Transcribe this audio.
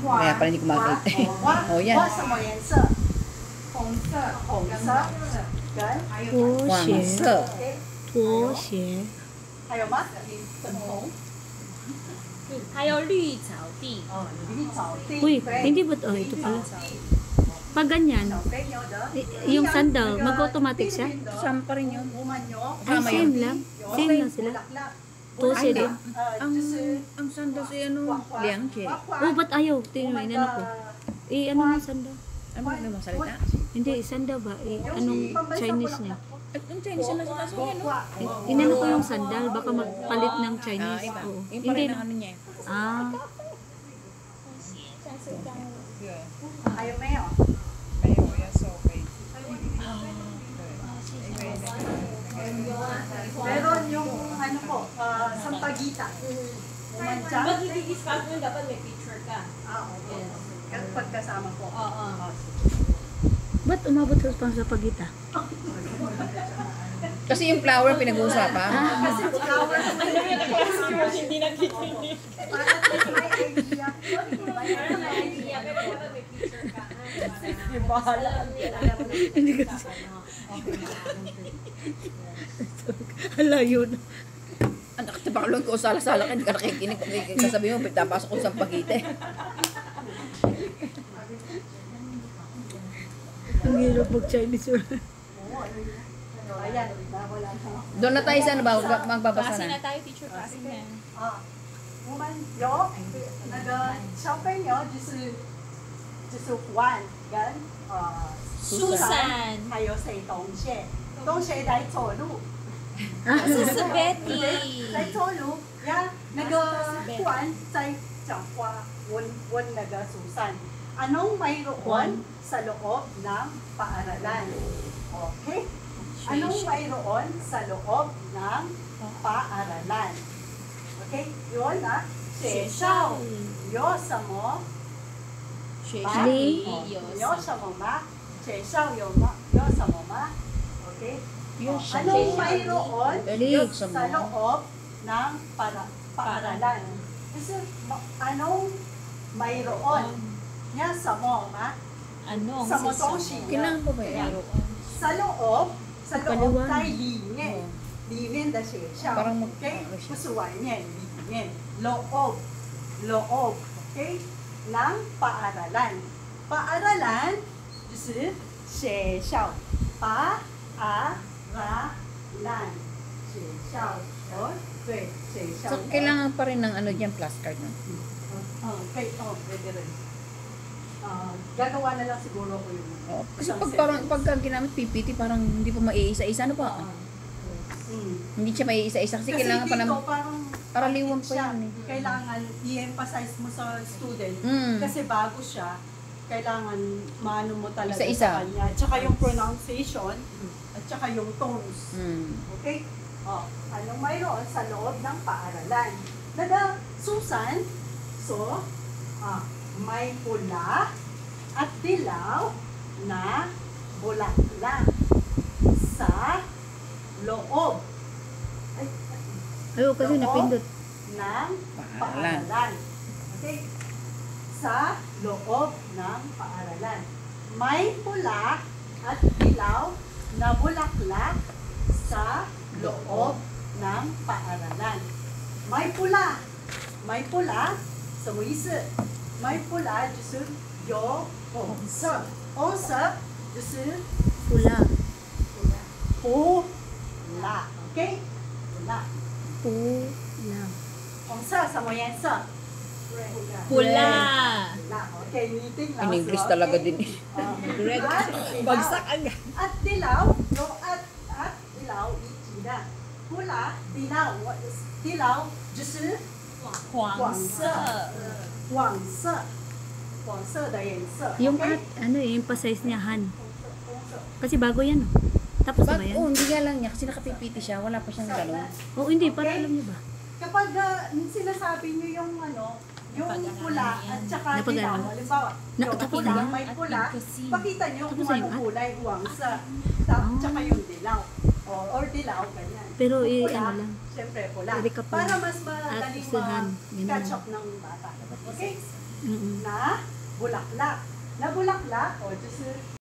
Kaya pala hindi ko makita. Oh, yan. 花什么颜色？红色。红色。跟黄色。拖鞋。还有吗？粉红。还有绿草地。哦，绿草地。 Uy, hindi ba oh, ito pala. Pag ganyan, yung sandal, mag-automatic siya? Sama pa rin yun. Ay, same lang. Same lang sila. Tose din. Ang sandal si ano, liang che. Oh, ba't ayaw? Tingnan mo, inano ko. Ano yung sandal? Ano ba yung salita? Hindi, sandal ba? Anong Chinese niya? Ang Chinese na sa kaso yan, no? Inano ko yung sandal, baka magpalit ng Chinese. Iba. Oo. Yung pa rin ang ano niya. Ah, 还有没有？ Meron yung ano po, sampagita. Umantya. Pag i-discuss mo, dapat may picture ka. Okay. Pagkasama po. Oo. ba't umabot sa pagita? Kasi yung flower pinag-uusapan. Kasi flower Hindi nakikinig. may idea. Pero dapat may picture ka. Hindi kasi. Hala yun. Anak, tabakalon ko, sala-sala ka, hindi ka nakikinig. Sasabihin mo, pinapasok ko sa pagite. Ang hirap mag-Chinese. Ayan, wala siya. Doon na tayo sa ano ba, magbabasa Kasi na. na tayo, teacher, kasi na. 我们有那个小朋友就是玩跟Susan. 还有谁同学，同学来走路，这是 Betty. 来走路呀，那个忽然在讲话，问那个Susan, anong mayroon sa loob ng paaralan? Okay? Anong mayroon sa loob ng paaralan? Okay? Yun ah. 学校有什么？有什么吗？学校有什么吗？Okay? Anong mayroon sa loob ng paaralan? Kasi anong mayroon? Niya sa mo, ma? Anong? 什么东西？ Kailangan pa ba yan? Sa loob 在里面，里面的学校 ，OK， 不是外面，里面，loob，OK， ng paaralan， paaralan 就是学校， paaralan， 学校，哦，对，学校。 So, kailangan pa rin ng ano dyan, flashcard na. Pwede rin. Gagawa na lang siguro ko yun. Oh, kasi pagka ginamit PPT, parang hindi pa maiisa-isa. Ano pa? Hindi siya maiisa-isa. Kasi kailangan pa naman, para liwan pa yan eh. Kailangan i-emphasize mo sa student. Kasi bago siya, kailangan maano mo talaga Isa-isa. sa kanya. Tsaka yung pronunciation, at tsaka yung tones. Okay? Anong mayroon sa loob ng paaralan? Nada, Susan, so, may pula at dilaw na bulaklak sa loob. Ayaw kasi napindot. Ng paaralan. Okay? Sa loob ng paaralan. May pula at dilaw na bulaklak sa loob ng paaralan. May pula. May pula, 什么意思？may pula 就是有红色，红色就是Pula. pula，OK？ pula。 Pula. 红色什么颜色？ Pula. Okay, meeting lang. In English talaga din. Red. Bagsak agad. At dilaw, no, at dilaw, 一起的。pula, dilaw, dilaw 就是黄色。黄色，黄色的颜色。 Yung okay? emphasize niya han. Kasi bago yan. Tapos na ba yan? Oh, hindi nga lang niya. Kasi naka-PPT siya. Wala pa siyang gano'n. Oo, hindi. Para alam niyo ba? Kapag sinasabi niyo yung yung pula at saka dilaw, halimbawa, yung tapos pula, na yan? may pula, pakita niyo kung Tapos na anong yan? kulay, wangsa, tsaka yung dilaw. Or dilaw, ganyan. Pero Pula, ano lang. Siyempre pula. Pwede ka pa para mas madaling atusahan. ma-catch up ng bata. Okay? Mm-mm. na bulaklak. Na bulaklak, o, 就是